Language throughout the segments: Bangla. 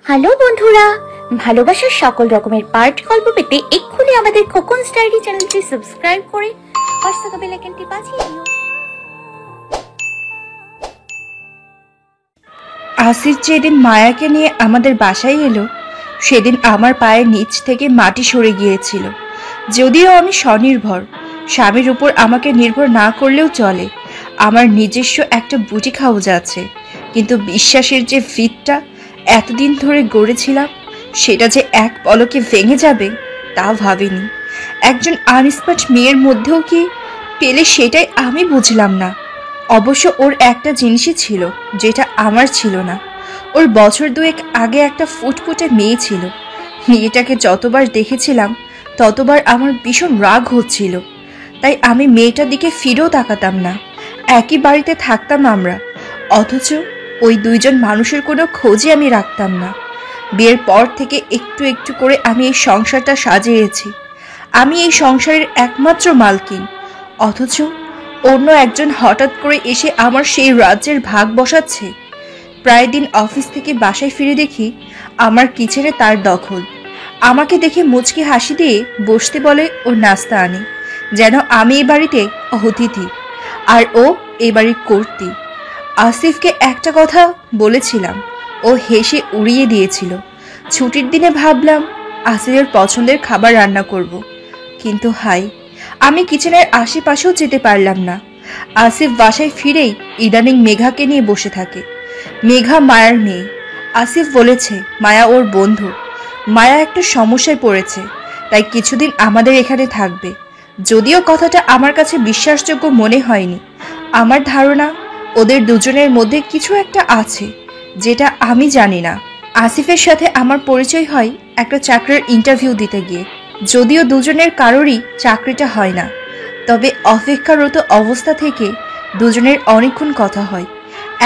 হ্যালো বন্ধুরা, ভালোবাসার সকল রকমের পার্ট গল্প পেতে এক্ষুনি আমাদের খোকনস ডায়েরি চ্যানেলটি সাবস্ক্রাইব করে পাশে থাকা বেল আইকনটি বাজিয়ে দিও। আসিফ যেদিন মায়াকে নিয়ে আমাদের বাসায় এলো সেদিন আমার পায়ের নিচ থেকে মাটি সরে গিয়েছিল। যদিও আমি স্বনির্ভর, স্বামীর উপর আমাকে নির্ভর না করলেও চলে, আমার নিজস্ব একটা বুটিক হাউস আছে, কিন্তু বিশ্বাসের যে ভিতটা এতদিন ধরে গড়েছিলাম সেটা যে এক পলকে ভেঙে যাবে তা ভাবিনি। একজন আনস্মার্ট মেয়ের মধ্যেও কি পেলে সেটাই আমি বুঝলাম না। অবশ্য ওর একটা জিনিসই ছিল যেটা আমার ছিল না। ওর বছর দুয়েক আগে একটা ফুটফুটে মেয়ে ছিল। মেয়েটাকে যতবার দেখেছিলাম ততবার আমার ভীষণ রাগ হচ্ছিল, তাই আমি মেয়েটার দিকে ফিরেও তাকাতাম না। একই বাড়িতে থাকতাম আমরা, অথচ ওই দুইজন মানুষের কোনো খোঁজই আমি রাখতাম না। বিয়ের পর থেকে একটু একটু করে আমি এই সংসারটা সাজিয়েছি। আমি এই সংসারের একমাত্র মালকিন, অথচ অন্য একজন হঠাৎ করে এসে আমার সেই রাজ্যের ভাগ বসাচ্ছে। প্রায় দিন অফিস থেকে বাসায় ফিরে দেখি আমার কিচেনে তার দখল। আমাকে দেখে মুচকি হাসি দিয়ে বসতে বলে ও নাস্তা আনে, যেন আমি এই বাড়িতে অতিথি আর ও এই বাড়ির কর্ত্রী। আসিফকে একটা কথা বলেছিলাম, ও হেসে উড়িয়ে দিয়েছিল। ছুটির দিনে ভাবলাম আসিফের পছন্দের খাবার রান্না করব, কিন্তু হাই, আমি কিচেনের আশেপাশেও যেতে পারলাম না। আসিফ বাসায় ফিরেই ইদানিং মেঘাকে নিয়ে বসে থাকে। মেঘা মায়ার মেয়ে। আসিফ বলেছে মায়া ওর বন্ধু। মায়া একটা সমস্যায় পড়েছে, তাই কিছুদিন আমাদের এখানে থাকবে। যদিও কথাটা আমার কাছে বিশ্বাসযোগ্য মনে হয়নি। আমার ধারণা ওদের দুজনের মধ্যে কিছু একটা আছে যেটা আমি জানি না। আসিফের সাথে আমার পরিচয় হয় একটা চাকরির ইন্টারভিউ দিতে গিয়ে। যদিও দুজনের কারোরই চাকরিটা হয় না, তবে অপেক্ষারত অবস্থা থেকে দুজনের অনেকক্ষণ কথা হয়।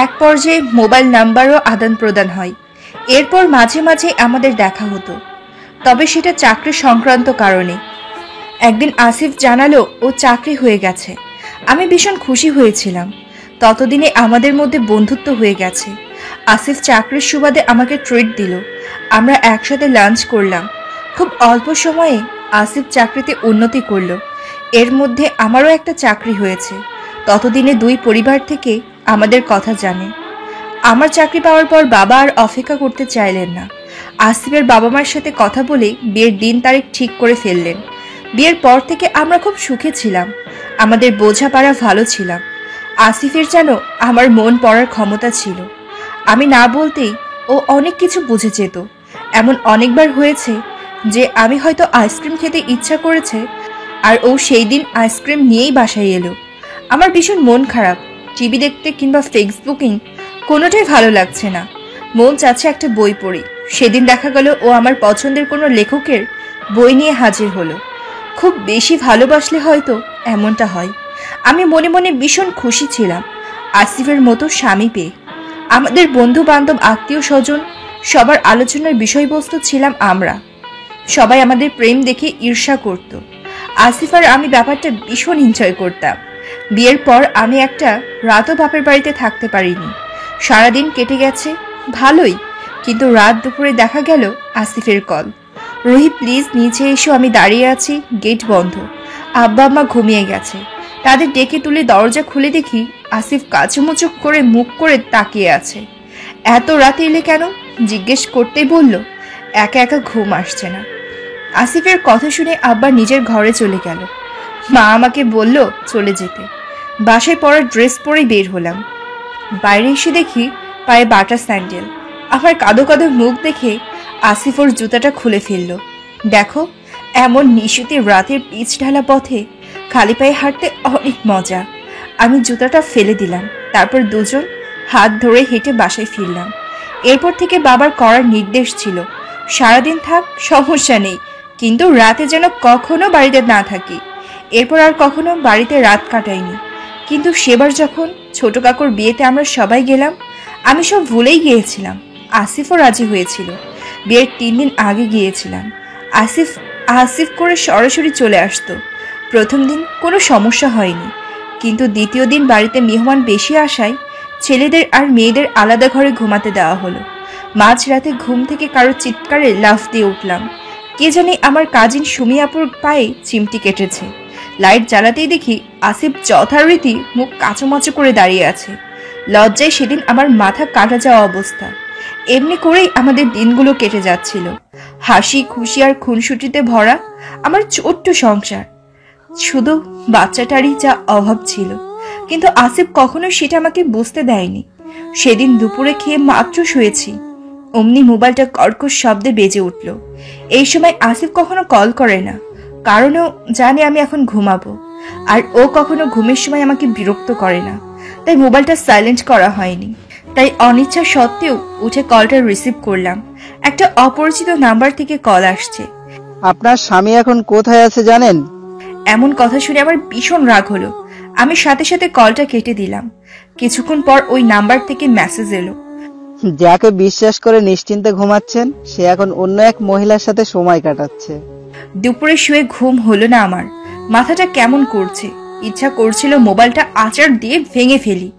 এক পর্যায়ে মোবাইল নাম্বারও আদান প্রদান হয়। এরপর মাঝে মাঝে আমাদের দেখা হতো, তবে সেটা চাকরি সংক্রান্ত কারণে। একদিন আসিফ জানালো ও চাকরি হয়ে গেছে। আমি ভীষণ খুশি হয়েছিলাম। ততদিনে আমাদের মধ্যে বন্ধুত্ব হয়ে গেছে। আসিফ চাকরির সুবাদে আমাকে ট্রিট দিল। আমরা একসাথে লাঞ্চ করলাম। খুব অল্প সময়ে আসিফ চাকরিতে উন্নতি করল। এর মধ্যে আমারও একটা চাকরি হয়েছে। ততদিনে দুই পরিবার থেকে আমাদের কথা জানে। আমার চাকরি পাওয়ার পর বাবা আর অপেক্ষা করতে চাইলেন না। আসিফের বাবা মার সাথে কথা বলে বিয়ের দিন তারিখ ঠিক করে ফেললেন। বিয়ের পর থেকে আমরা খুব সুখে ছিলাম। আমাদের বোঝাপড়া ভালো ছিলাম। আসিফের যেন আমার মন পড়ার ক্ষমতা ছিল। আমি না বলতেই ও অনেক কিছু বুঝে যেত। এমন অনেকবার হয়েছে যে আমি হয়তো আইসক্রিম খেতে ইচ্ছা করেছে আর ও সেই দিন আইসক্রিম নিয়েই বাসায় এলো। আমার ভীষণ মন খারাপ। টিভি দেখতে কিংবা ফেসবুকিং কোনোটাই ভালো লাগছে না। মন চাচ্ছে একটা বই পড়ি। সেদিন দেখা গেল ও আমার পছন্দের কোনো লেখকের বই নিয়ে হাজির হলো। খুব বেশি ভালোবাসলে হয়তো এমনটা হয়। আমি মনে মনে ভীষণ খুশি ছিলাম আসিফের মতো স্বামী পেয়ে। আমাদের বন্ধু বান্ধব আত্মীয় স্বজন সবার আলোচনার বিষয়বস্তু ছিলাম আমরা। সবাই আমাদের প্রেম দেখে ঈর্ষা করত। আসিফ আর আমি ব্যাপারটা ভীষণ এনজয় করতাম। বিয়ের পর আমি একটা রাতও বাপের বাড়িতে থাকতে পারিনি। সারাদিন কেটে গেছে ভালোই, কিন্তু রাত দুপুরে দেখা গেল আসিফের কল, রুহি প্লিজ নিচে এসো, আমি দাঁড়িয়ে আছি, গেট বন্ধ, আব্বা আম্মা ঘুমিয়ে গেছে। তাদের ডেকে তুলে দরজা খুলে দেখি আসিফ কাচুমুচুক করে মুখ করে তাকিয়ে আছে। এত রাতে এলে কেন জিজ্ঞেস করতেই বলল একা একা ঘুম আসছে না। আসিফের কথা শুনে আব্বা নিজের ঘরে চলে গেল। মা আমাকে বলল চলে যেতে। বাসায় পরার ড্রেস পরেই বের হলাম। বাইরে এসে দেখি পায়ে বাটা স্যান্ডেল। আমার কাদো কাদো মুখ দেখে আসিফ ওর জুতাটা খুলে ফেলল। দেখো, এমন নিশুতি রাতের পিচ ঢালা পথে খালি পায়ে হাঁটতে অনেক মজা। আমি জুতাটা ফেলে দিলাম। তারপর দুজন হাত ধরে হেঁটে বাসায় ফিরলাম। এরপর থেকে বাবার করার নির্দেশ ছিল সারাদিন থাক, সমস্যা নেই, কিন্তু রাতে যেন কখনো বাড়িতে না থাকি। এরপর আর কখনো বাড়িতে রাত কাটাইনি। কিন্তু সেবার যখন ছোট কাকুর বিয়েতে আমরা সবাই গেলাম, আমি সব ভুলেই গিয়েছিলাম। আসিফও রাজি হয়েছিল। বিয়ের 3 দিন আগে গিয়েছিলাম। আসিফ আসিফ করে সরাসরি চলে আসতো। প্রথম দিন কোনো সমস্যা হয়নি, কিন্তু দ্বিতীয় দিন বাড়িতে মেহমান বেশি আসায় ছেলেদের আর মেয়েদের আলাদা ঘরে ঘুমাতে দেওয়া হলো। মাঝরাতে ঘুম থেকে কারো চিৎকারে লাফ দিয়ে উঠলাম। কে জানি আমার কাজিন সুমি আপুর পায়ে চিমটি কেটেছে। লাইট জ্বালাতেই দেখি আসিফ যথারীতি মুখ কাঁচুমাচু করে দাঁড়িয়ে আছে। লজ্জায় সেদিন আমার মাথা কাটা যাওয়া অবস্থা। এমনি করেই আমাদের দিনগুলো কেটে যাচ্ছিল, হাসি খুশি আর খুনসুটিতে ভরা আমার ছোট্ট সংসার। শুধু বাচ্চাটারই যা অভাব ছিল, কিন্তু আসিফ কখনো সেটা আমাকে বুঝতে দেয়নি। সেদিন দুপুরে খেয়ে মাত্র শুয়েছি, অমনি মোবাইলটা কর্কশ শব্দে বেজে উঠল। এই সময় আসিফ কখনো কল করে না, কারণও জানে আমি এখন ঘুমাবো, আর ও কখনো ঘুমের সময় আমাকে বিরক্ত করে না। তাই মোবাইলটা সাইলেন্ট করা হয়নি। তাই অনিচ্ছা সত্ত্বেও উঠে কলটা রিসিভ করলাম। একটা অপরিচিত নাম্বার থেকে কল আসছে। আপনার স্বামী এখন কোথায় আছে জানেন? এমন কথা শুনে আমার ভীষণ রাগ হলো। আমি সাথে সাথে কলটা কেটে দিলাম। কিছুক্ষণ পর ওই নাম্বার থেকে মেসেজ এলো। যাকে বিশ্বাস করে নিশ্চিন্তে ঘুমাচ্ছেন সে এখন অন্য এক মহিলার সাথে সময় কাটাচ্ছে। দুপুরে শুয়ে ঘুম হলো না আমার, মাথাটা কেমন করছে। ইচ্ছা করছিল মোবাইলটা আচার দিয়ে ভেঙে ফেলি।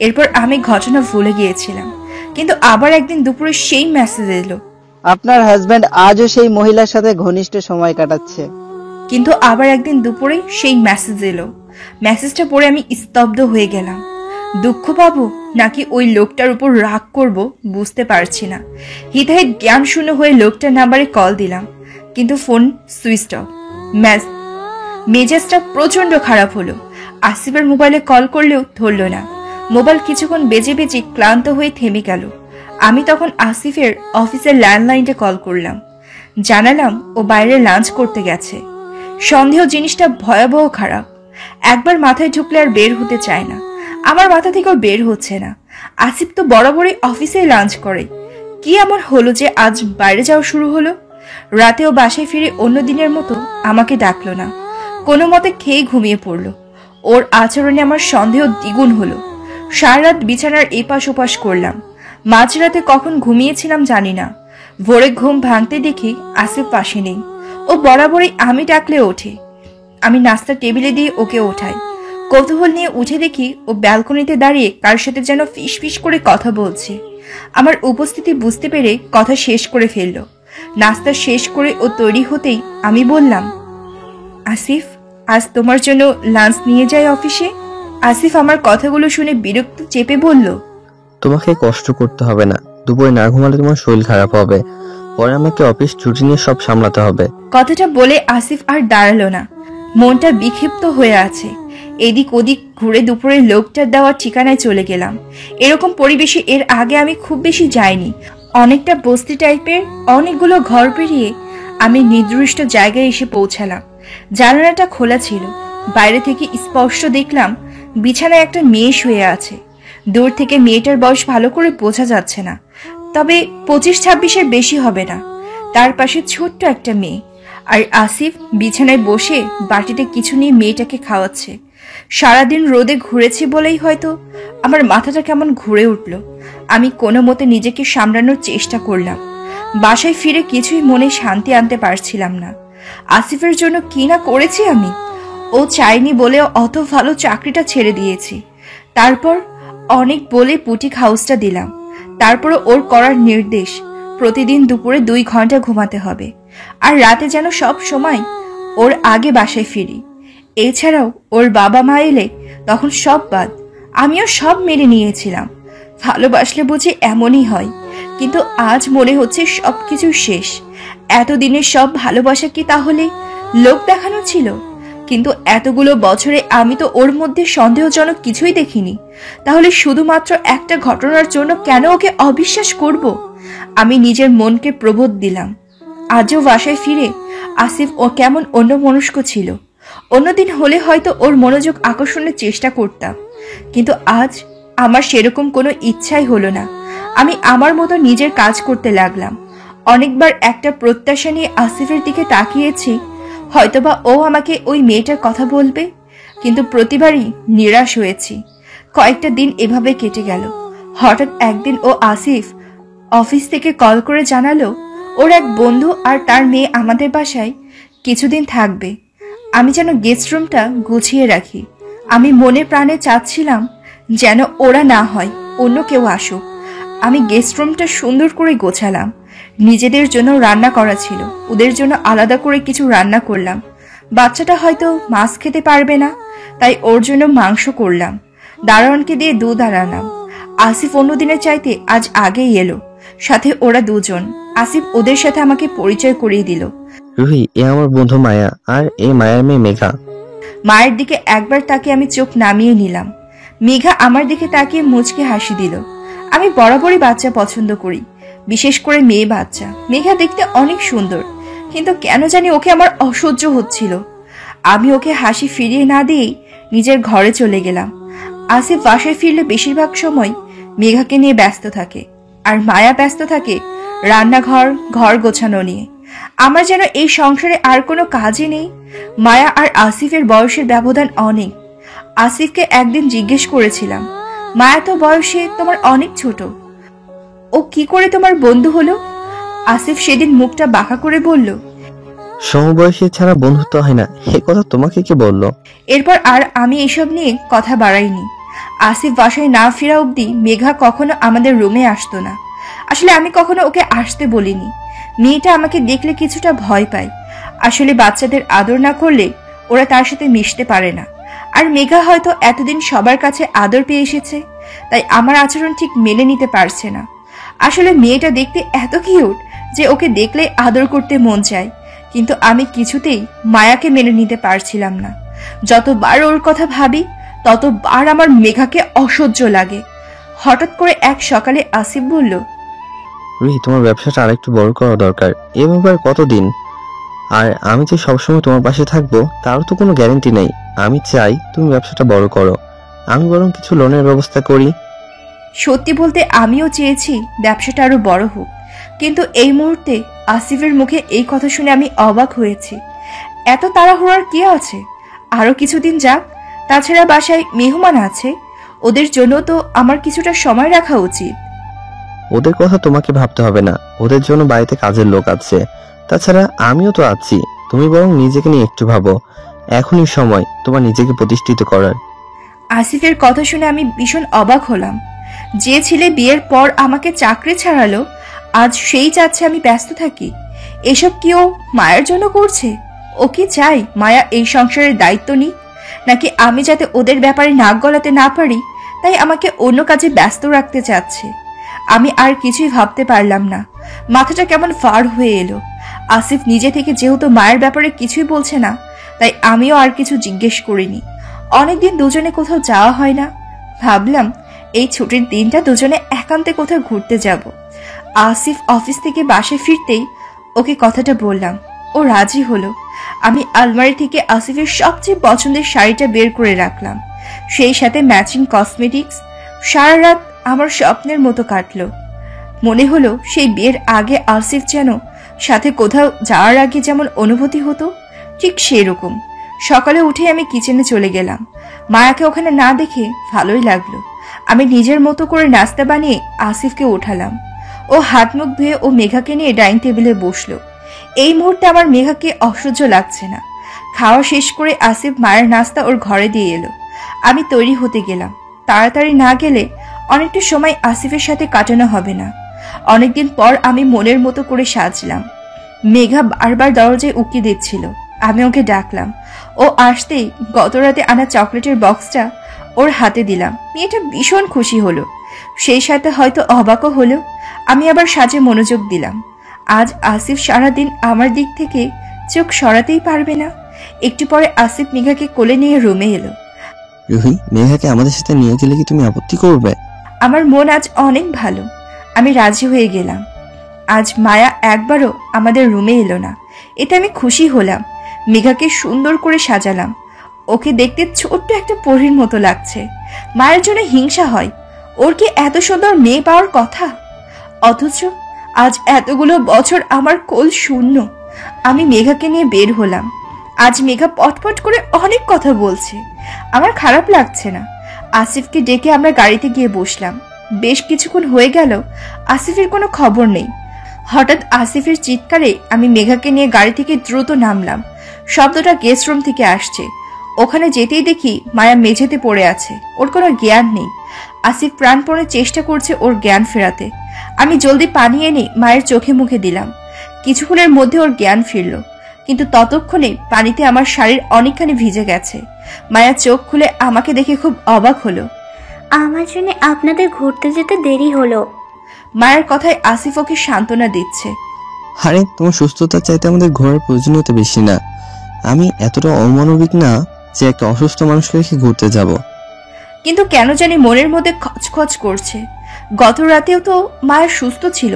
এরপর আমি ঘটনা ভুলে গিয়েছিলাম, কিন্তু আবার একদিন দুপুরে সেই মেসেজ এলো। আপনার হাজবেন্ড আজও সেই মহিলার সাথে ঘনিষ্ঠ সময় কাটাচ্ছে। কিন্তু আবার একদিন দুপুরে সেই মেসেজ এলো। মেসেজটা পড়ে আমি স্তব্ধ হয়ে গেলাম। দুঃখ পাবো নাকি ওই লোকটার উপর রাগ করব বুঝতে পারছি না। হিতাহিত জ্ঞান শূন্য হয়ে লোকটার নাম্বারে কল দিলাম, কিন্তু ফোন সুইচ অফ। মেজাজটা প্রচন্ড খারাপ হলো। আসিফের মোবাইলে কল করলেও ধরল না। মোবাইল কিছুক্ষণ বেজে বেজে ক্লান্ত হয়ে থেমে গেল। আমি তখন আসিফের অফিসের ল্যান্ডলাইনে কল করলাম। জানালাম ও বাইরে লাঞ্চ করতে গেছে। সন্দেহ জিনিসটা ভয়াবহ খারাপ। একবার মাথায় ঢুকলে আর বের হতে চায় না। আমার মাথা থেকেও বের হচ্ছে না। আসিফ তো বরাবরই অফিসে লাঞ্চ করে, কি এমন হলো যে আজ বাইরে যাওয়া শুরু হলো? রাতেও বাসায় ফিরে অন্য দিনের মতো আমাকে ডাকলো না, কোনো মতে খেয়ে ঘুমিয়ে পড়ল। ওর আচরণে আমার সন্দেহ দ্বিগুণ হলো। সারা রাত বিছানার এপাশ ওপাশ করলাম। মাঝরাতে কখন ঘুমিয়েছিলাম জানি না। ভোরে ঘুম ভাঙতে দেখি আসিফ পাশে নেই। ও বরাবরই আমি ডাকলে ওঠে। আমি নাস্তা টেবিলে দিয়ে ওকে ওঠাই। কৌতূহল নিয়ে উঠে দেখি ও ব্যালকনিতে দাঁড়িয়ে কার সাথে যেন ফিস ফিস করে কথা বলছে। আমার উপস্থিতি বুঝতে পেরে কথা শেষ করে ফেলল। নাস্তা শেষ করে ও তৈরি হতেই আমি বললাম, আসিফ, আজ তোমার জন্য লাঞ্চ নিয়ে যাই অফিসে। আসিফ আমার কথাগুলো শুনে বিরক্ত চেপে বলল, তোমাকে কষ্ট করতে হবে না, দুপুরে না ঘুমালে তোমার শরীর খারাপ হবে, পরে আমাকে অফিস ছুটি নিয়ে সব সামলাতে হবে। কথাটা বলে আসিফ আর দাঁড়ালো না। মনটা বিক্ষিপ্ত হয়ে আছে। এদিক ওদিক ঘুরে দুপুরে লোকটার দেওয়া ঠিকানায় চলে গেলাম। এরকম পরিবেশে এর আগে আমি খুব বেশি যাইনি। অনেকটা বস্তি টাইপের, অনেকগুলো ঘর পেরিয়ে আমি নির্দিষ্ট জায়গায় এসে পৌঁছালাম। জানালাটা খোলা ছিল। বাইরে থেকে স্পষ্ট দেখলাম বিছানায় একটা মেয়ে শুয়ে আছে। দূর থেকে মেয়েটার বয়স ভালো করে বোঝা যাচ্ছে না, তবে 25-26-এর বেশি হবে না। তার পাশে ছোট্ট একটা মেয়ে, আর আসিফ বিছানায় বসে বাটিতে কিছু নিয়ে মেয়েটাকে খাওয়াচ্ছে। সারাদিন রোদে ঘুরেছি বলেই হয়তো আমার মাথাটা কেমন ঘুরে উঠল। আমি কোনো মতে নিজেকে সামলানোর চেষ্টা করলাম। বাসায় ফিরে কিছুই মনে শান্তি আনতে পারছিলাম না। আসিফের জন্য কি না করেছি আমি। ও চাইনি বলে অত ভালো চাকরিটা ছেড়ে দিয়েছি। তারপর অনেক বলে বুটিক হাউসটা দিলাম। তারপরও ওর করার নির্দেশ, প্রতিদিন দুপুরে 2 ঘন্টা ঘুমাতে হবে, আর রাতে যেন সব সময় ওর আগে বাসায় ফিরি। এছাড়াও ওর বাবা মা এলে তখন সব বাদ। আমিও সব মেনে নিয়েছিলাম। ভালোবাসলে বুঝি এমনই হয়, কিন্তু আজ মনে হচ্ছে সবকিছু শেষ। এতদিনের সব ভালোবাসা কি তাহলে লোক দেখানো ছিল? কিন্তু এতগুলো বছরে আমি তো ওর মধ্যে সন্দেহজনক কিছুই দেখিনি। তাহলে শুধুমাত্র একটা ঘটনার জন্য কেন ওকে অবিশ্বাস করব? আমি নিজের মনকে প্রবোধ দিলাম। আজও বাসায় ফিরে আসিফ ও কেমন অন্যমনস্ক ছিল। অন্যদিন হলে হয়তো ওর মনোযোগ আকর্ষণের চেষ্টা করতাম, কিন্তু আজ আমার সেরকম কোনো ইচ্ছাই হলো না। আমি আমার মতো নিজের কাজ করতে লাগলাম। অনেকবার একটা প্রত্যাশা নিয়ে আসিফের দিকে তাকিয়েছি, হয়তোবা ও আমাকে ওই মেয়েটার কথা বলবে, কিন্তু প্রতিবারই নিরাশ হয়েছি। কয়েকটা দিন এভাবে কেটে গেল। হঠাৎ একদিন ও আসিফ অফিস থেকে কল করে জানালো ওর এক বন্ধু আর তার মেয়ে আমাদের বাসায় কিছুদিন থাকবে। আমি যেন গেস্ট রুমটা গুছিয়ে রাখি। আমি মনে প্রাণে চাচ্ছিলাম যেন ওরা না হয়, অন্য কেউ আসুক। আমি গেস্ট রুমটা সুন্দর করে গোছালাম। নিজেদের জন্য রান্না করা ছিল, ওদের জন্য আলাদা করে কিছু রান্না করলাম। বাচ্চাটা হয়তো মাছ খেতে পারবে না, তাই ওর জন্য মাংস করলাম। দারোয়ানকে দিয়ে দুধ আনালাম। আসিফ অন্যদিনের চাইতে আজ আগেই এলো, সাথে ওরা দুজন। আসিফ ওদের সাথে আমাকে পরিচয় করিয়ে দিল। রুহি, এ আমার বন্ধু মায়া, আর এ মায়ার মেয়ে মেঘা। মায়ের দিকে একবার তাকিয়ে আমি চোখ নামিয়ে নিলাম। মেঘা আমার দিকে তাকিয়ে মুচকে হাসি দিল। আমি বরাবরই বাচ্চা পছন্দ করি, বিশেষ করে মেয়ে বাচ্চা। মেঘা দেখতে অনেক সুন্দর, কিন্তু কেন জানি ওকে আমার অসহ্য হচ্ছিল। আমি ওকে হাসি ফিরিয়ে না দিয়েই নিজের ঘরে চলে গেলাম। আসিফ বাসায় ফিরলে বেশিরভাগ সময় মেঘাকে নিয়ে ব্যস্ত থাকে, আর মায়া ব্যস্ত থাকে রান্নাঘর, ঘর গোছানো নিয়ে। আমার যেন এই সংসারে আর কোনো কাজই নেই। মায়া আর আসিফের বয়সের ব্যবধান অনেক। আসিফকে একদিন জিজ্ঞেস করেছিলাম, মায়া তো বয়সে তোমার অনেক ছোট, ও কি করে তোমার বন্ধু হলো? আসিফ সেদিন মুখটা বাঁকা করে বলল, সমবয়সী ছাড়া বন্ধুত্ব হয় না। এ কথা তোমাকে কে বললো? এরপর আর আমি এসব নিয়ে কথা বাড়াইনি। আসিফ বাসায় না ফেরা অবধি মেঘা কখনো আমাদের রুমে আসতো না। আসলে আমি কখনো ওকে আসতে বলিনি। মেয়েটা আমাকে দেখলে কিছুটা ভয় পায়। আসলে বাচ্চাদের আদর না করলে ওরা তার সাথে মিশতে পারে না। আর মেঘা হয়তো এতদিন সবার কাছে আদর পেয়ে এসেছে, তাই আমার আচরণ ঠিক মেনে নিতে পারছে না। আসলে মেয়েটা দেখতে এত কিউট যে ওকে দেখলে আদর করতে মন চায়, কিন্তু আমি কিছুতেই মায়াকে মেনে নিতে পারছিলাম না। যতবার ওর কথা ভাবি ততবার আমার মেঘাকে অসহ্য লাগে। হঠাৎ করে এক সকালে আসিফ বলল, রুহি, তোমার ব্যবসাটা আরেকটু বড় করা দরকার। এভাবে আর কতদিন? আর আমি যে সবসময় তোমার পাশে থাকবো তারও তো কোনো গ্যারান্টি নেই। আমি চাই তুমি ব্যবসাটা বড় করো, আমি বরং কিছু লোনের ব্যবস্থা করি। সত্যি বলতে আমিও চেয়েছি ব্যবসাটা আরো বড় হোক, কিন্তু এই মুহূর্তে আসিফের মুখে এই কথা শুনে আমি অবাক হয়েছি। এত তাড়াহুড়ার কি আছে? আরো কিছুদিন যাক। তাছাড়া বাসায় মেহমান আছে, ওদের জন্য তো আমার কিছুটা সময় রাখা উচিত। ওদের কথা তোমাকে ভাবতে হবে না, ওদের জন্য বাড়িতে কাজের লোক আছে। তাছাড়া আমিও তো আছি। তুমি বরং নিজেকে নিয়ে একটু ভাবো। এখনই সময় তোমার নিজেকে প্রতিষ্ঠিত করার। আসিফের কথা শুনে আমি ভীষণ অবাক হলাম। যে ছেলে বিয়ের পর আমাকে চাকরি ছাড়ালো, আজ সেই চাচ্ছে আমি ব্যস্ত থাকি। এসব কি ও মায়ের জন্য করছে? ও কি চাই মায়া এই সংসারের দায়িত্ব নিক, নাকি আমি যাতে ওদের ব্যাপারে নাক গলাতে না পারি তাই আমাকে অন্য কাজে ব্যস্ত রাখতে চাচ্ছে? আমি আর কিছুই ভাবতে পারলাম না। মাথাটা কেমন ফার হয়ে এলো। আসিফ নিজে থেকে যেহেতু মায়ের ব্যাপারে কিছুই বলছে না, তাই আমিও আর কিছু জিজ্ঞেস করিনি। অনেকদিন দুজনে কোথাও যাওয়া হয় না। ভাবলাম এই ছুটির দিনটা দুজনে একান্তে কোথাও ঘুরতে যাব। আসিফ অফিস থেকে বাসায় ফিরতেই ওকে কথাটা বললাম। ও রাজি হলো। আমি আলমারি থেকে আসিফের সবচেয়ে পছন্দের শাড়িটা বের করে রাখলাম, সেই সাথে ম্যাচিং কসমেটিক্স। সারা রাত আমার স্বপ্নের মতো কাটলো। মনে হলো সেই বিয়ের আগে আসিফ যেন সাথে কোথাও যাওয়ার আগে যেমন অনুভূতি হতো, ঠিক সেই রকম। সকালে উঠে আমি কিচেনে চলে গেলাম। মায়াকে ওখানে না দেখে ভালোই লাগলো। আমি নিজের মতো করে নাস্তা বানিয়ে আসিফকে উঠালাম। ও হাত মুখ ধুয়ে ও মেঘাকে নিয়ে ডাইনিং টেবিলে বসলো। এই মুহূর্তে আমার মেঘাকে অসহ্য লাগছে না। খাওয়া শেষ করে আসিফ মায়ের নাস্তা ওর ঘরে দিয়ে এলো। আমি তৈরি হতে গেলাম। তাড়াতাড়ি না গেলে অনেকটা সময় আসিফের সাথে কাটানো হবে না। অনেকদিন পর আমি মনের মতো করে সাজলাম। মেঘা বারবার দরজায় উকি দিচ্ছিল। আমি ওকে ডাকলাম। ও আসতেই গতরাতে আনা চকলেটের বক্সটা ওর হাতে দিলাম। মেয়েটা ভীষণ খুশি হলো, সেই সাথে হয়তো অবাকও হলো। আমি আবার সাজে মনোযোগ দিলাম। আজ আসিফ সারাদিন আমার দিক থেকে চোখ সরাতেই পারবে না। একটু পরে আসিফ মেঘাকে কোলে নিয়ে রুমে এলো। রুহি, মেঘাকে আমাদের সাথে নিয়ে গেলে কি তুমি আপত্তি করবে? আমার মন আজ অনেক ভালো। আমি রাজি হয়ে গেলাম। আজ মায়া একবারও আমাদের রুমে এলো না, এতে আমি খুশি হলাম। মেঘাকে সুন্দর করে সাজালাম। ওকে দেখতে ছোট্ট একটা পরীর মতো লাগছে। মায়ের জন্য হিংসা হয়, ওর কি এত সুন্দর মেয়ে পাওয়ার কথা, অথচ আজ এতগুলো বছর আমার কোল শূন্য। আমি মেঘাকে নিয়ে বের হলাম। আজ মেঘা পটপট করে অনেক কথা বলছে, আমার খারাপ লাগছে না। আসিফকে ডেকে আমরা গাড়িতে গিয়ে বসলাম। বেশ কিছুক্ষণ হয়ে গেল, আসিফের কোনো খবর নেই। হঠাৎ আসিফের চিৎকারে আমি মেঘাকে নিয়ে গাড়ি থেকে দ্রুত নামলাম। শব্দটা গেস্ট রুম থেকে আসছে। ওখানে যেতেই দেখি মায়া মেঝেতে পড়ে আছে, ওর কোনো জ্ঞান নেই। আসিফ প্রাণপণে চেষ্টা করছে ওর জ্ঞান ফেরাতে। আমি জলদি পানি এনে মায়ের চোখে মুখে দিলাম। কিছুক্ষণের মধ্যে ওর জ্ঞান ফিরল, কিন্তু ততক্ষণে পানিতে আমার শাড়ির অনেকখানি ভিজে গেছে। মায়া চোখ খুলে আমাকে দেখে খুব অবাক হলো। আমার জন্য আপনাদের ঘুরতে যেতে দেরি হলো। মায়ের কথায় আসিফ ওকে সান্ত্বনা দিচ্ছে। আরে তোমার সুস্থতার চাইতে আমাদের ঘোরার প্রয়োজনীয়তা বেশি না। আমি এতটা অমানবিক না যে একটা অসুস্থ মানুষকে রেখে ঘুরতে যাব। কিন্তু কেন জানি মনের মধ্যে খচখচ করছে। গত রাতেও তো মায়ের সুস্থ ছিল,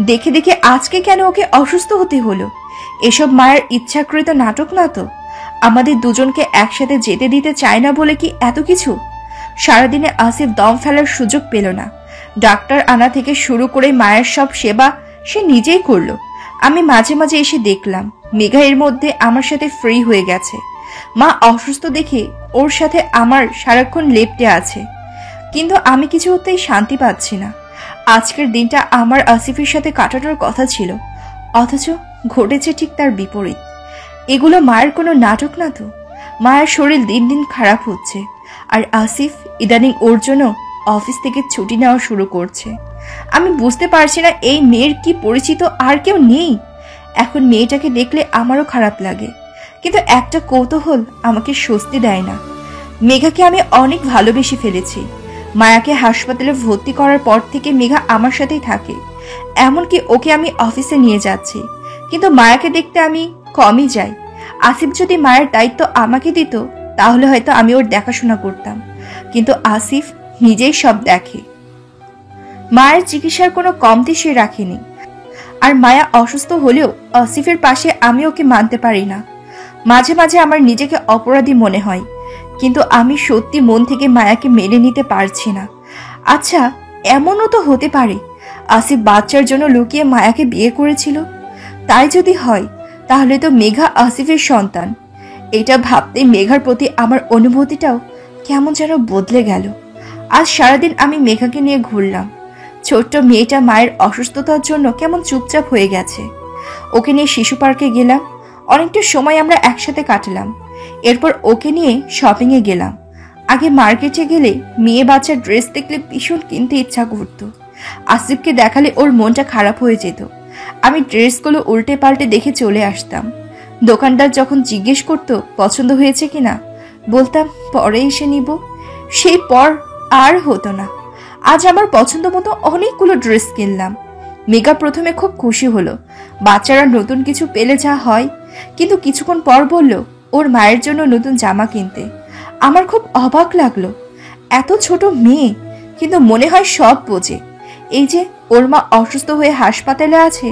দেখে দেখে আজকে কেন ওকে অসুস্থ হতে হলো? এসব মায়ের ইচ্ছাকৃত নাটক না তো? আমাদের দুজনকে একসাথে যেতে দিতে চায় না বলে কি এত কিছু? সারাদিনে আসিফ দম ফেলার সুযোগ পেল না। ডাক্তার আনা থেকে শুরু করে মায়ের সব সেবা সে নিজেই করলো। আমি মাঝে মাঝে এসে দেখলাম মেঘা এর মধ্যে আমার সাথে ফ্রি হয়ে গেছে। মা অসুস্থ দেখে ওর সাথে আমার সারাক্ষণ লেপ্টে আছে, কিন্তু আমি কিছুতেই শান্তি পাচ্ছি না। আজকের দিনটা আমার আসিফের সাথে কাটানোর কথা ছিল, অথচ ঘটেছে ঠিক তার বিপরীত। এগুলো মায়ের কোনো নাটক না তো? মায়ের শরীর দিন দিন খারাপ হচ্ছে, আর আসিফ ইদানিং ওর জন্য অফিস থেকে ছুটি নেওয়া শুরু করছে। আমি বুঝতে পারছি না এই মেয়ের কি পরিচিত আর কেউ নেই? এখন মেয়েটাকে দেখলে আমারও খারাপ লাগে, কিন্তু একটা কৌতূহল আমাকে স্বস্তি দেয় না। মেঘাকে আমি অনেক ভালোবেসে ফেলেছি। মায়াকে হাসপাতালে ভর্তি করার পর থেকে মেঘা আমার সাথেই থাকে, এমনকি ওকে আমি অফিসে নিয়ে যাচ্ছি, কিন্তু মায়াকে দেখতে আমি কমই যাই। আসিফ যদি মায়ের দায়িত্ব আমাকে দিত তাহলে হয়তো আমি ওর দেখাশোনা করতাম, কিন্তু আসিফ নিজেই সব দেখে। মায়ের চিকিৎসার কোনো কমতি সে রাখেনি, আর মায়া অসুস্থ হলেও আসিফের পাশে আমি ওকে মানতে পারি না। মাঝে মাঝে আমার নিজেকে অপরাধী মনে হয়, কিন্তু আমি সত্যি মন থেকে মায়াকে মেনে নিতে পারছি না। আচ্ছা, এমনও তো হতে পারে আসিফ বাচ্চার জন্য লুকিয়ে মায়াকে বিয়ে করেছিল। তাই যদি হয় তাহলে তো মেঘা আসিফের সন্তান। এটা ভাবতেই মেঘার প্রতি আমার অনুভূতিটাও কেমন যেন বদলে গেল। আজ সারাদিন আমি মেঘাকে নিয়ে ঘুরলাম। ছোট্ট মেয়েটা মায়ের অসুস্থতার জন্য কেমন চুপচাপ হয়ে গেছে। ওকে নিয়ে শিশু পার্কে গেলাম, অনেকটা সময় আমরা একসাথে কাটালাম। এরপর ওকে নিয়ে শপিংয়ে গেলাম। আগে মার্কেটে গেলে মেয়ে বাচ্চার ড্রেস দেখলে ভীষণ কিনতে ইচ্ছা করতো। আসিফকে দেখালে ওর মনটা খারাপ হয়ে যেত। আমি ড্রেসগুলো উল্টে পাল্টে দেখে চলে আসতাম। দোকানদার যখন জিজ্ঞেস করতো পছন্দ হয়েছে কিনা, বলতাম পরে এসে নিব। সেই পর আর হতো না। আজ আমার পছন্দ মতো অনেকগুলো ড্রেস কিনলাম। মেঘা প্রথমে খুব খুশি হলো, বাচ্চারা নতুন কিছু পেলে যা হয়, কিন্তু কিছুক্ষণ পর বলল ওর মায়ের জন্য নতুন জামা কিনতে। আমার খুব অবাক লাগলো, এত ছোট মেয়ে কিন্তু মনে হয় সব বোঝে। এই যে ওর মা অসুস্থ হয়ে হাসপাতালে আছে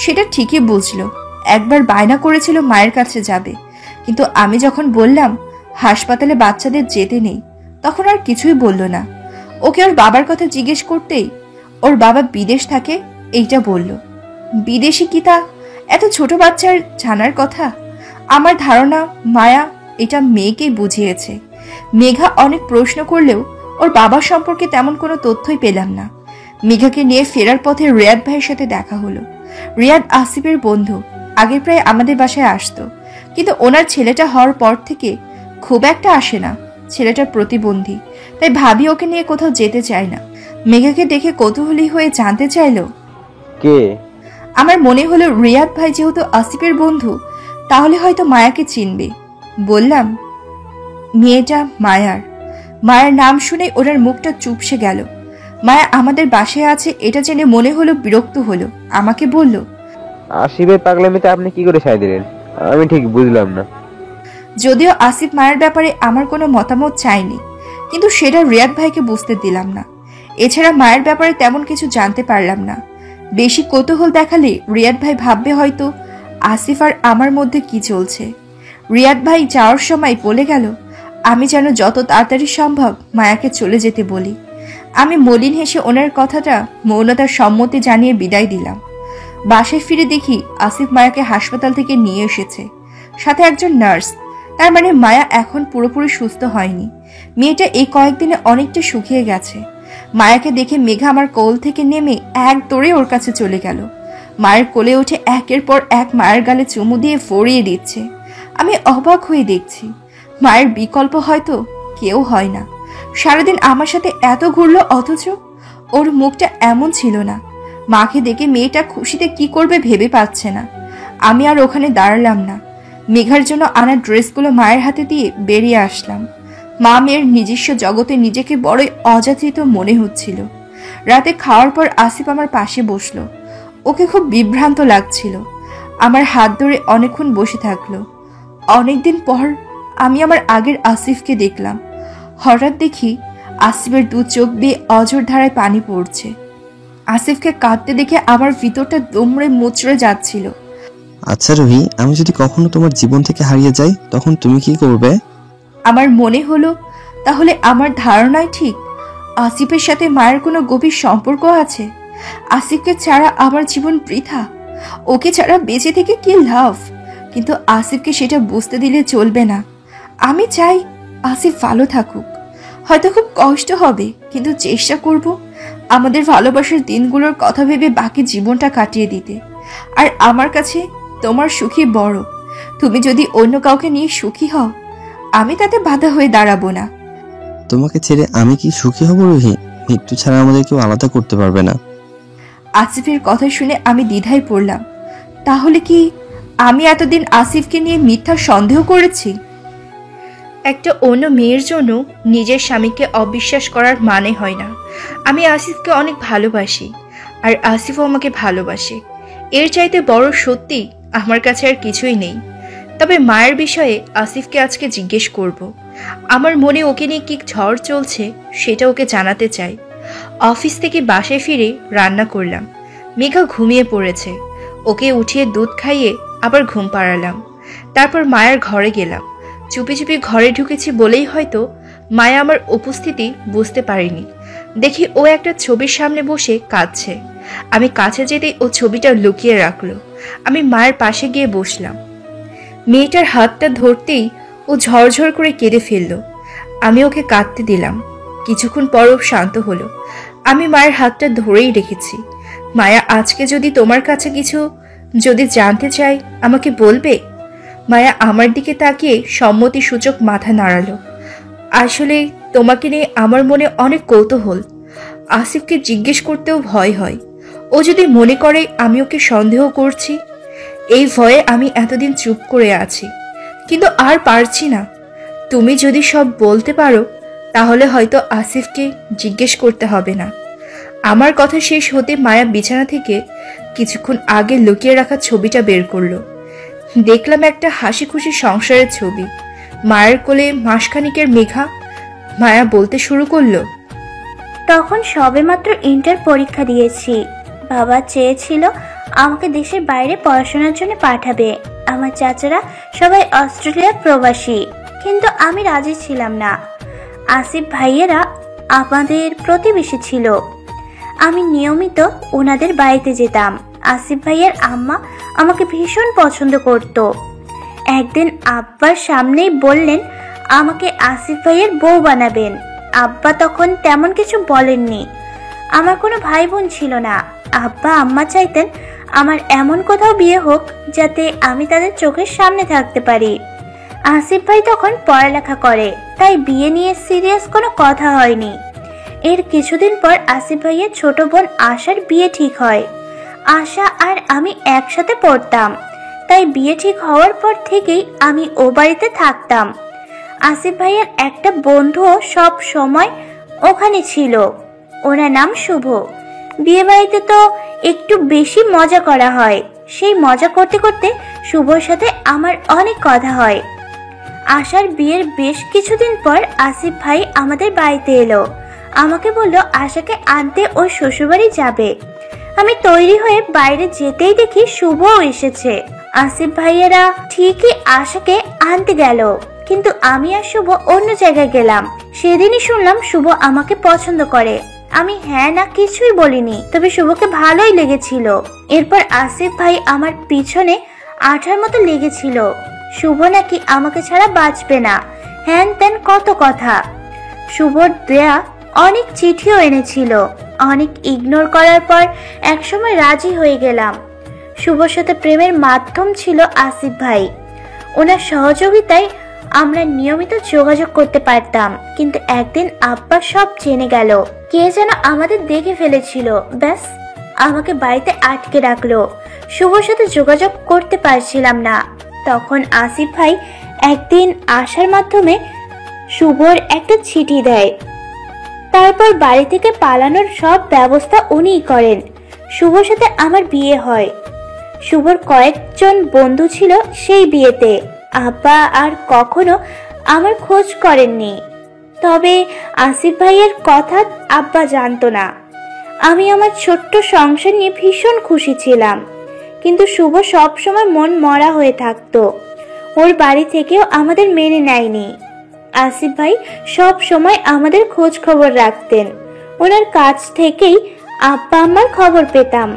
সেটা ঠিকই বুঝলো। একবার বায়না করেছিল মায়ের কাছে যাবে, কিন্তু আমি যখন বললাম হাসপাতালে বাচ্চাদের যেতে নেই তখন আর কিছুই বলল না। ওকে ওর বাবার কথা জিজ্ঞেস করতেই ওর বাবা বিদেশ থাকে এইটা বলল। বিদেশি কি তা এত ছোট বাচ্চার জানার কথা? আমার ধারণা মায়া এটা মেয়েকেই বুঝিয়েছে। মেঘা অনেক প্রশ্ন করলেও ওর বাবা সম্পর্কে তেমন কোনো তথ্যই পেলাম না। মেঘাকে নিয়ে ফেরার পথে রিয়াদ ভাইয়ের সাথে দেখা হলো। রিয়াদ আসিফের বন্ধু, আগে প্রায় আমাদের বাসায় আসতো, কিন্তু ওনার ছেলেটা হওয়ার পর থেকে খুব একটা আসে না। ছেলেটা প্রতিবন্ধী, তাই ভাবি ওকে নিয়ে কোথাও যেতে চায় না। মেঘাকে দেখে কৌতূহলী হয়ে জানতে চাইলো কে? আমার মনে হলো রিয়াদ ভাই যেহেতু আসিফের বন্ধু তাহলে হয়তো মায়াকে চিনবে। বললাম মেয়েটা মায়ার। মায়ের নাম শুনে ওনার মুখটা চুপসে গেল। মায়া আমাদের বাসায় আছে এটা জেনে মনে হলো বিরক্ত হলো। আমাকে বলল, আসিফের পাগলামিতে আপনি কি করে সায় দিলেন? আমি ঠিক বুঝলাম না। যদিও আসিফ মায়ের ব্যাপারে আমার কোনো মতামত চাইনি, কিন্তু সেটা রিয়াদ ভাইকে বুঝতে দিলাম না। এছাড়া মায়ের ব্যাপারে তেমন কিছু জানতে পারলাম না। বেশি কৌতূহল দেখালে রিয়াদ ভাই ভাববে হয়তো আসিফ আর আমার মধ্যে কি চলছে। রিয়াদ ভাই যাওয়ার সময় বলে গেল আমি যেন যত তাড়াতাড়ি সম্ভব মায়াকে চলে যেতে বলি। আমি মলিন হেসে ওনার কথাটা মৌনতার সম্মতি জানিয়ে বিদায় দিলাম। বাসায় ফিরে দেখি আসিফ মায়াকে হাসপাতাল থেকে নিয়ে এসেছে, সাথে একজন নার্স। তার মানে মায়া এখন পুরোপুরি সুস্থ হয়নি। মেয়েটা এই কয়েকদিনে অনেকটা শুকিয়ে গেছে। মায়াকে দেখে মেঘা আমার কোল থেকে নেমে এক দৌড়ে ওর কাছে চলে গেল। মায়ের কোলে উঠে একের পর এক মায়ের গালে চুমু দিয়ে ফড়িয়ে দিচ্ছে। আমি অবাক হয়ে দেখছি। মায়ের বিকল্প হয়তো কেউ হয় না। সারাদিন আমার সাথে এত ঘুরলো, অথচ ওর মুখটা এমন ছিল না। মাকে দেখে মেয়েটা খুশিতে কি করবে ভেবে পাচ্ছে না। আমি আর ওখানে দাঁড়ালাম না। মেঘার জন্য আনা ড্রেসগুলো মায়ের হাতে দিয়ে বেরিয়ে আসলাম। মা মেয়ের নিজস্ব জগতে নিজেকে বড়ই অযাচিত মনে হচ্ছিল। রাতে খাওয়ার পর আসিফ আমার পাশে বসলো। ওকে খুব বিভ্রান্ত লাগছিল। আমার হাত ধরে অনেকক্ষণ বসে থাকলো। অনেকদিন পর আমি আমার আগের আসিফকে দেখলাম। হঠাৎ দেখি আসিফের দু চোখ দিয়ে অঝোর ধারায় পানি পড়ছে। আসিফকে কাঁদতে দেখে আমার ভিতরটা দুমড়ে মুচড়ে যাচ্ছিল। আচ্ছা রুহি, আমি যদি কখনো তোমার জীবন থেকে হারিয়ে যাই তখন তুমি কি করবে? আমার মনে হলো তাহলে আমার ধারণাই ঠিক। আসিফের সাথে মায়ের কোনো গভীর সম্পর্ক আছে। আসিফকে ছাড়া আমার জীবন বৃথা। ওকে ছাড়া বেঁচে থেকে কি লাভ? কিন্তু আসিফকে সেটা বুঝতে দিলে চলবে না। আমি চাই আসিফ ভালো থাকুক। হয়তো খুব কষ্ট হবে, কিন্তু চেষ্টা করব আমাদের ভালোবাসার দিনগুলোর কথা ভেবে বাকি জীবনটা কাটিয়ে দিতে। আর আমার কাছে তোমার সুখী বড়। তুমি যদি অন্য কাউকে নিয়ে সুখী হও, আমি তাতে বাধা হয়ে দাঁড়াবো না। তোমাকে ছেড়ে আমি কি সুখী হব রুহি? মৃত্যু ছাড়া আমাদের কেউ আলাদা করতে পারবে না। আসিফের কথা শুনে আমি দ্বিধায় পড়লাম। তাহলে কি আমি এতদিন আসিফকে নিয়ে মিথ্যা সন্দেহ করেছি? একটা অন্য মেয়ের জন্য নিজের স্বামীকে অবিশ্বাস করার মানে হয় না। আমি আসিফকে অনেক ভালোবাসি, আর আসিফও আমাকে ভালোবাসে। এর চাইতে বড় সত্যি আমার কাছে আর কিছুই নেই। তবে মায়ের বিষয়ে আসিফকে আজকে জিজ্ঞেস করব। আমার মনে ওকে নিয়ে কি ঝড় চলছে সেটা ওকে জানাতে চাই। অফিস থেকে বাসায় ফিরে রান্না করলাম। মেঘা ঘুমিয়ে পড়েছে। ওকে উঠিয়ে দুধ খাইয়ে আবার ঘুম পাড়ালাম। তারপর মায়ের ঘরে গেলাম। চুপি চুপি ঘরে ঢুকেছি বলেই হয়তো মায়া আমার উপস্থিতি বুঝতে পারেনি। দেখি ও একটা ছবির সামনে বসে কাঁদছে। আমি কাছে যেতেই ও ছবিটা লুকিয়ে রাখলো। আমি মায়ের পাশে গিয়ে বসলাম। মেয়েটার হাতটা ধরতেই ও ঝরঝর করে কেঁদে ফেলল। আমি ওকে কাঁদতে দিলাম। কিছুক্ষণ পরও শান্ত হলো। আমি মায়ের হাতটা ধরেই রেখেছি। মায়া, আজকে যদি তোমার কাছে কিছু যদি জানতে চাই আমাকে বলবে? মায়া আমার দিকে তাকিয়ে সম্মতি সূচক মাথা নাড়ালো। আসলে তোমাকে নিয়ে আমার মনে অনেক কৌতূহল। আসিফকে জিজ্ঞেস করতেও ভয় হয়। ও যদি মনে করে আমি ওকে সন্দেহ করছি। এই ভয়ে আমি এতদিন চুপ করে আছি, কিন্তু আর পারছি না। তুমি যদি সব বলতে পারো তাহলে হয়তো আসিফকে জিজ্ঞেস করতে হবে না। আমার কথা শেষ হতে মায়া বিছানা থেকে কিছুক্ষণ আগে লুকিয়ে রাখা ছবিটা বের করলো। দেখলাম একটা হাসি খুশি সংসারের ছবি। মায়ের কোলে মাসখানিকের মেঘা। মায়া বলতে শুরু করলো, তখন সবেমাত্র ইন্টার পরীক্ষা দিয়েছি। বাবা চেয়েছিল আমাকে দেশের বাইরে পড়াশোনার জন্য পাঠাবে। আমার চাচারা সবাই অস্ট্রেলিয়ার প্রবাসী, কিন্তু আমি রাজি ছিলাম না। আসিফ ভাইয়েরা আমাদের প্রতিবেশী ছিল। আমি নিয়মিত ওনাদের বাড়িতে যেতাম। আসিফ ভাইয়ের আম্মা আমাকে ভীষণ পছন্দ করত। একদিন আব্বার সামনেই বললেন আমাকে আসিফ ভাইয়ের বউ বানাবেন। আব্বা তখন তেমন কিছু বলেননি। আমার কোনো ভাই বোন ছিল না। আব্বা আম্মা চাইতেন আমার এমন কোথাও বিয়ে হোক যাতে আমি তাদের চোখের সামনে থাকতে পারি। আসিফ ভাই তখন পড়ালেখা করে, তাই বিয়ে নিয়ে সিরিয়াস কোনো কথা হয়নি। এর কিছুদিন পর আসিফ ভাইয়ের ছোট বোন আশার বিয়ে ঠিক হয়। আশা আর আমি একসাথে পড়তাম, তাই বিয়ে ঠিক হওয়ার পর থেকেই আমি ও বাড়িতে থাকতাম। আসিফ ভাইয়ের একটা বন্ধুও সব সময় ওখানে ছিল। ওনার নাম শুভ। বিয়ে বাড়িতে তো একটু বেশি মজা করা হয়। সেই মজা করতে করতে শুভর সাথে আমার অনেক কথা হয়। আশার বিয়ের বেশ কিছুদিন পর আসিফ ভাই আমাদের বাড়িতে এলো। আমাকে বলল আশাকে আনতে ওর শ্বশুরবাড়ি যাবে। আমি তৈরি হয়ে বাইরে যেতেই দেখি শুভও এসেছে। আসিফ ভাইয়েরা ঠিকই আশাকে আনতে গেল, কিন্তু আমি আর শুভ অন্য জায়গায় গেলাম। সেদিনই শুনলাম শুভ আমাকে পছন্দ করে। আমি হ্যাঁ না কিছুই বলিনি, তবে শুভকে ভালোই লেগেছিল। এরপর আসিফ ভাই আমার পিছনে আঠার মতো লেগেছিল। শুভ নাকি আমাকে ছাড়া বাঁচবে না, হ্যান ত্যান কত কথা। শুভর দেয়া অনেক চিঠিও এনেছিল। অনেক ইগনোর করার পর একসময় রাজি হয়ে গেলাম। শুভর সাথে প্রেমের মাধ্যম ছিল আসিফ ভাই। ওনার সহযোগিতায় আমরা নিয়মিত যোগাযোগ করতে পারতাম, কিন্তু একদিন আব্বা সব জেনে গেল। কে যেন আমাদের দেখে ফেলেছিল, ব্যাস আমাকে বাড়িতে আটকে রাখলো। শুভর সাথে যোগাযোগ করতে পারছিলাম না। তখন আসিফ ভাই একদিন আসার মাধ্যমে শুভর একটা চিঠি দেয়। তারপর বাড়ি থেকে পালানোর সব ব্যবস্থা উনিই করেন। শুভর সাথে আমার বিয়ে হয়। শুভর কয়েকজন বন্ধু ছিল সেই বিয়েতে। আব্বা আর কখনো আমার খোঁজ করেননি। তবে আসিফ ভাইয়ের কথা আব্বা জানতো না। আমি আমার ছোট্ট সংসার নিয়ে ভীষণ খুশি ছিলাম, কিন্তু শুভ সব সময় মন মরা হয়ে থাকতো। ওর বাড়ি থেকেও আমাদের মেনে নেয়নি। আসিফ ভাই সব সময় আমাদের খোঁজ খবর রাখতেন। ওনার কাছ থেকেই আব্বা আমার খবর পেতাম।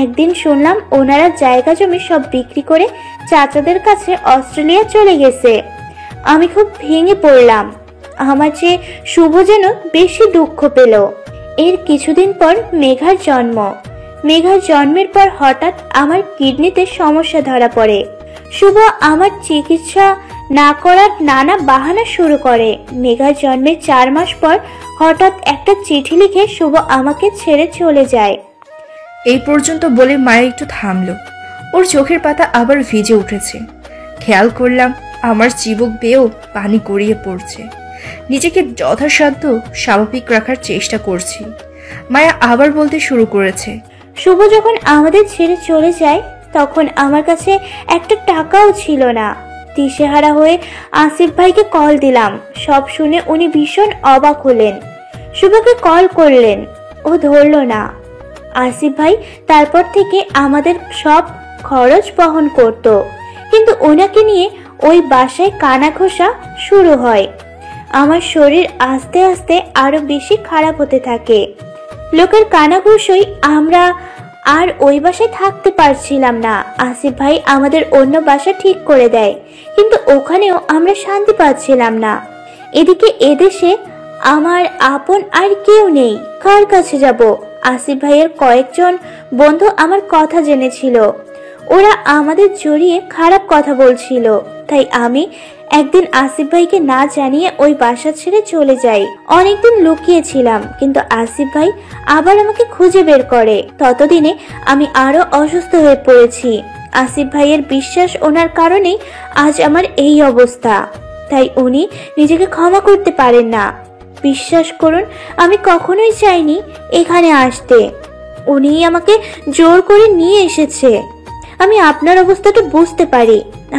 একদিন শুনলাম ওনারা জায়গা জমি সব বিক্রি করে চাচাদের কাছে অস্ট্রেলিয়া চলে গেছে। আমি খুব ভেঙে পড়লাম। আমার চেয়ে শুভ যেন বেশি দুঃখ পেল। এর কিছুদিন পর মেঘার জন্ম। মেঘার জন্মের পর হঠাৎ আমার কিডনিতে সমস্যা ধরা পড়ে। শুভ আমার চিকিৎসা না করার নানা বাহানা শুরু করে। মেঘার জন্মের 4 মাস পর হঠাৎ একটা চিঠি লিখে শুভ আমাকে ছেড়ে চলে যায়। এই পর্যন্ত বলে মায়া একটু থামলো। ওর চোখের পাতা আবার ভিজে উঠেছে। খেয়াল করলাম আমার চিবুক বেয়েও পানি গড়িয়ে পড়ছে। নিজেকে যথাসাধ্য স্বাভাবিক রাখার চেষ্টা করছি। মায়া আবার বলতে শুরু করেছে, শুভ যখন আমাদের ছেড়ে চলে যায় তখন আমার কাছে একটা টাকাও ছিল না। দিশেহারা হয়ে আসিফ ভাইকে কল দিলাম। সব শুনে উনি ভীষণ অবাক হলেন। শুভকে কল করলেন, ও ধরল না। আসিফ ভাই তারপর থেকে আমাদের সব খরচ বহন করত, কিন্তু ওনাকে নিয়ে ওই বাসায় কানাঘোষা শুরু হয়। আমার শরীর আস্তে আস্তে আরো বেশি খারাপ হতে থাকে। লোকের কানাঘুষোই আমরা আর ওই বাসায় থাকতে পারছিলাম না। আসিফ ভাই আমাদের অন্য বাসা ঠিক করে দেয়, কিন্তু ওখানেও আমরা শান্তি পাচ্ছিলাম না। এদিকে এদেশে আমার আপন আর কেউ নেই, কার কাছে যাব? আসিফ ভাইয়ের কয়েকজন বন্ধু আমার কথা জেনেছিল। ওরা আমাদের জড়িয়ে খারাপ কথা বলছিল। তাই আমি একদিন আসিফ ভাইকে না জানিয়ে ওই বাসা ছেড়ে চলে যাই। অনেকদিন লুকিয়েছিলাম, কিন্তু আসিফ ভাই আবার আমাকে খুঁজে বের করে। ততদিনে আমি আরো অসুস্থ হয়ে পড়েছি। আসিফ ভাইয়ের বিশ্বাস ওনার কারণেই আজ আমার এই অবস্থা। তাই উনি নিজেকে ক্ষমা করতে পারেন না। বিশ্বাস করুন, আমি কখনোই চাইনি এখানে আসতে। উনিই আমাকে জোর করে নিয়ে এসেছে। আমি আপনার অবস্থাটা বুঝতে পারি।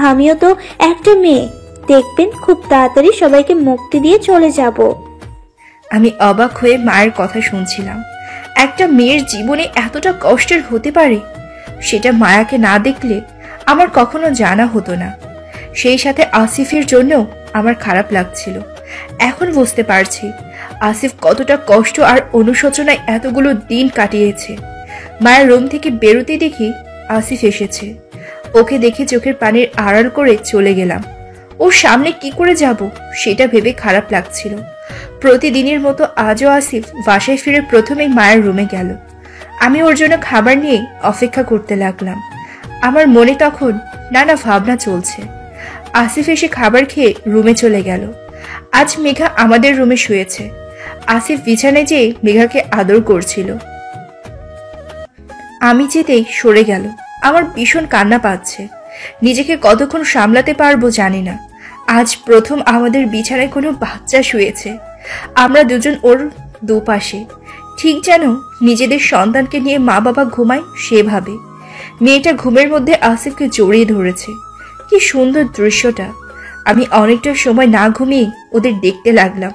আমিও তো একটা মেয়ে। দেখবেন খুব তাড়াতাড়ি সবাইকে মুক্তি দিয়ে চলে যাব। আমি অবাক হয়ে মায়ের কথা শুনছিলাম। একটা মেয়ের জীবনে এতটা কষ্টের হতে পারে, সেটা মায়াকে না দেখলে আমার কখনো জানা হতো না। সেই সাথে আসিফের জন্য আমার খারাপ লাগছিল। এখন বুঝতে পারছি আসিফ কতটা কষ্ট আর অনুশোচনায় এতগুলো দিন কাটিয়েছে। মায়ের রুম থেকে বেরোতে দেখি আসিফ এসেছে। ওকে দেখে চোখের পানির আড়াল করে চলে গেলাম। ওর সামনে কি করে যাব সেটা ভেবে খারাপ লাগছিল। প্রতিদিনের মতো আজও আসিফ বাসায় ফিরে প্রথমেই মায়ের রুমে গেল। আমি ওর জন্য খাবার নিয়ে অপেক্ষা করতে লাগলাম। আমার মনে তখন নানা ভাবনা চলছে। আসিফ এসে খাবার খেয়ে রুমে চলে গেল। আজ মেঘা আমাদের রুমে শুয়েছে। আসিফ বিছানায় যেয়ে মেঘাকে আদর করছিল। আমি যেতেই সরে গেল। আমার ভীষণ কান্না পাচ্ছে। নিজেকে কতক্ষণ সামলাতে পারবো জানি না। আজ প্রথম আমাদের বিছানায় কোনো বাচ্চা শুয়েছে। আমরা দুজন ওর দুপাশে, ঠিক যেন নিজেদের সন্তানকে নিয়ে মা বাবা ঘুমায় সেভাবে। মেয়েটা ঘুমের মধ্যে আসিফকে জড়িয়ে ধরেছে। কি সুন্দর দৃশ্যটা। আমি অনেকটা সময় না ঘুমিয়ে ওদের দেখতে লাগলাম।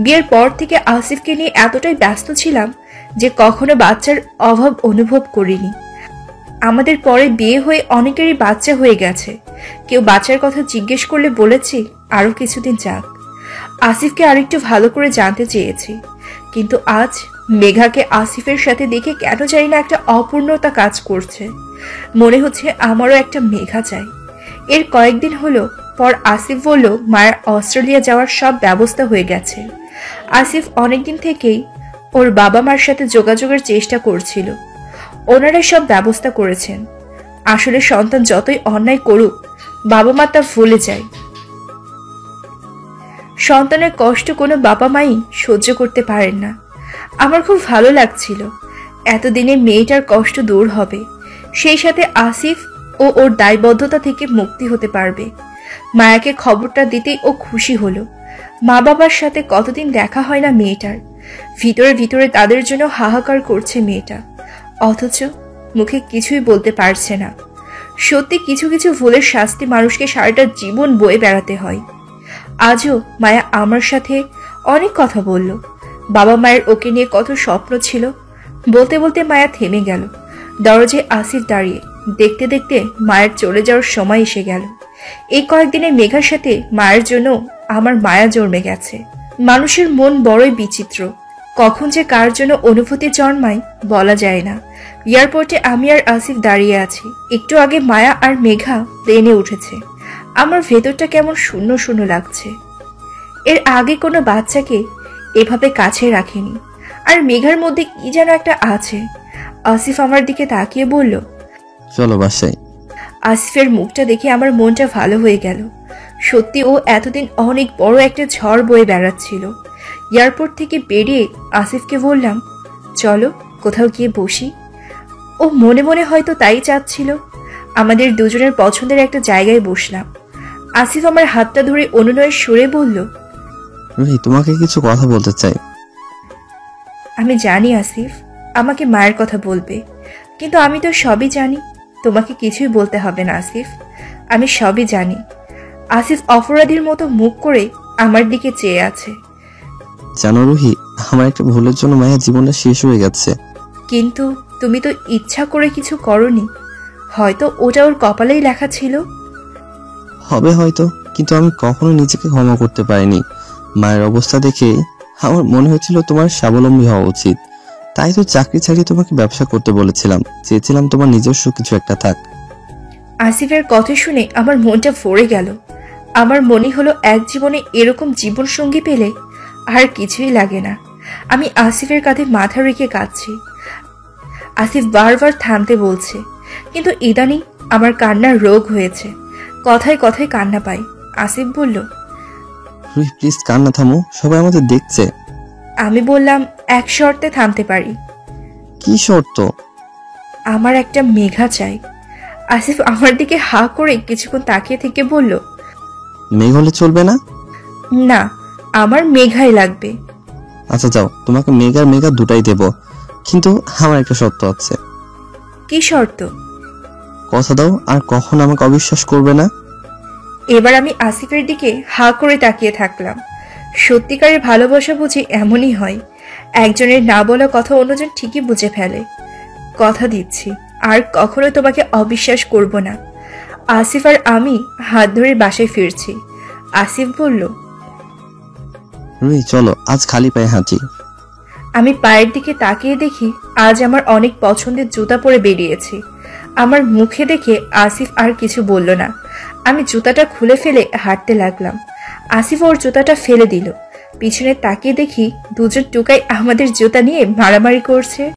বিয়ের পর থেকে আসিফকে নিয়ে এতটাই ব্যস্ত ছিলাম যে কখনো বাচ্চার অভাব অনুভব করিনি। আমাদের পরে বিয়ে হয়ে অনেকেরই বাচ্চা হয়ে গেছে। কেউ বাচ্চার কথা জিজ্ঞেস করলে বলেছি আরো কিছুদিন যাক। আসিফকে আরেকটু ভালো করে জানতে চেয়েছি, কিন্তু আজ মেঘাকে আসিফের সাথে দেখে কেন জানি না একটা অপূর্ণতা কাজ করছে। মনে হচ্ছে আমারও একটা মেঘা চাই। এর কয়েকদিন হলো পর আসিফ বলল মায়ের অস্ট্রেলিয়া যাওয়ার সব ব্যবস্থা হয়ে গেছে। আসিফ অনেকদিন থেকেই ওর বাবা মার সাথে যোগাযোগের চেষ্টা করছিল। ওনারা সব ব্যবস্থা করেছেন। আসলে সন্তান যতই অন্যায় করুক, বাবা মা তা ভুলে যায়। সন্তানের কষ্ট কোনো বাবা মাই সহ্য করতে পারেন না। আমার খুব ভালো লাগছিল, এতদিনে মেয়েটার কষ্ট দূর হবে, সেই সাথে আসিফ ও ওর দায়বদ্ধতা থেকে মুক্তি হতে পারবে। মায়াকে খবরটা দিতেই ও খুশি হলো। মা বাবার সাথে কতদিন দেখা হয় না মেয়েটার, ভিতরে ভিতরে তাদের জন্য হাহাকার করছে মেয়েটা, অথচ মুখে কিছুই বলতে পারছে না। সত্যি কিছু কিছু ভুলের শাস্তি মানুষকে সারাটা জীবন বয়ে বেড়াতে হয়। আজও মায়া আমার সাথে অনেক কথা বলল, বাবা মায়ের ওকে নিয়ে কত স্বপ্ন ছিল। বলতে বলতে মায়া থেমে গেল। দরজায় আসিফ দাঁড়িয়ে, দেখতে দেখতে মায়ের চলে যাওয়ার সময় এসে গেল। এই কয়েকদিনে মেঘার সাথে মায়ের জন্য আমার মায়া জন্মে গেছে। মানুষের মন বড়ই বিচিত্র, কখন যে কার জন্য অনুভূতি জন্মায় বলা যায় না। এয়ারপোর্টে আমি আর আসিফ দাঁড়িয়ে আছি। একটু আগে মায়া আর মেঘা প্লেনে উঠেছে। আমার ভেতরটা কেমন শূন্য শূন্য লাগছে। এর আগে কোনো বাচ্চাকে এভাবে কাছে রাখিনি, আর মেঘার মধ্যে কি যেন একটা আছে। আসিফ আমার দিকে তাকিয়ে বলল, চলো বাসায়। আসিফের মুখটা দেখে আমার মনটা ভালো হয়ে গেল। সত্যি ও এতদিন অনেক বড় একটা ঝড় বয়ে বেড়াচ্ছিল। এয়ারপোর্ট থেকে বেরিয়ে আসিফকে বললাম, চলো কোথাও গিয়ে বসি। ও মনে মনে হয়তো তাই চাচ্ছিল। আমাদের দুজনের পছন্দের একটা জায়গায় বসলাম। আসিফ আমার হাতটা ধরে অনুনয়ের সুরে বলল, রুহি, তোমাকে কিছু কথা বলতে চাই। আমি জানি আসিফ আমাকে মায়ের কথা বলবে, কিন্তু আমি তো সবই জানি। তোমাকে কিছুই বলতে হবে না আসিফ, আমি সবই জানি। আসিফ অপরাধীর মতো মুখ করে আমার দিকে চেয়ে আছে। জানো রুহি, আমার একটা ভুলের জন্য মায়ের জীবনটা শেষ হয়ে গেছে। কিন্তু তুমি তো ইচ্ছা করে কিছু করনি, হয়তো ওটা ওর কপালেই লেখা ছিল। হবে হয়তো, কিন্তু আমি কখনো নিজেকে ক্ষমা করতে পারিনি। মায়ের অবস্থা দেখে আমার মনে হয়েছিল তোমার স্বাবলম্বী হওয়া উচিত, তাই তো চাকরি ছাড়িয়ে তোমাকে ব্যবসা করতে বলেছিলাম। চেয়েছিলাম তোমার নিজস্ব কিছু একটা থাক। আসিফের কথা শুনে আমার মনটা ভরে গেল। আমার মনে হলো এক জীবনে এরকম জীবন সঙ্গী পেলে আর কিছুই লাগে না। আমি আসিফের কাঁধে মাথা রেখে কাঁদছি। আসিফ বারবার থামতে বলছে, কিন্তু ইদানিং আমার কান্নার রোগ হয়েছে, কথায় কথায় কান্না পাই। আসিফ বলল, রুহি প্লিজ কান্না থামো, সবাই আমাদের দেখছে। আমি বললাম, এক শর্তে থামতে পারি। কি শর্ত? আমার একটা মেঘা চাই। আসিফ আমার দিকে হা করে কিছুক্ষণ তাকিয়ে থেকে বলল, মেঘ হলে চলবে না? না, আমার মেঘাই লাগবে। আচ্ছা যাও, তোমাকে মেঘ আর মেঘা দুটাই দেব, কিন্তু আমার একটা শর্ত আছে। কি শর্ত? কথা দাও আর কখনো আমাকে অবিশ্বাস করবে না। এবার আমি আসিফের দিকে হা করে তাকিয়ে থাকলাম। সত্যিকারের ভালোবাসা বুঝি এমনই হয়, একজনের না বলা কথা অন্যজন ঠিকই বুঝে ফেলে। কথা দিচ্ছি আর কখনো তোমাকে অবিশ্বাস করব না। আসিফ আর আমি হাত ধরে বাসায় ফিরছি। আসিফ বলল, রুহি চলো, আজ খালি পায়ে হাঁটি। আমি পায়ের দিকে তাকিয়ে দেখি আজ আমার অনেক পছন্দের জুতা পরে বেরিয়েছি। আমার মুখে দেখে আসিফ আর কিছু বলল না। আমি জুতাটা খুলে ফেলে হাঁটতে লাগলাম। আসিফ ওর জুতাটা ফেলে দিল। পিছনে তাকিয়ে দেখি দুজন টুকাই আমাদের জুতা নিয়ে মারামারি করছে।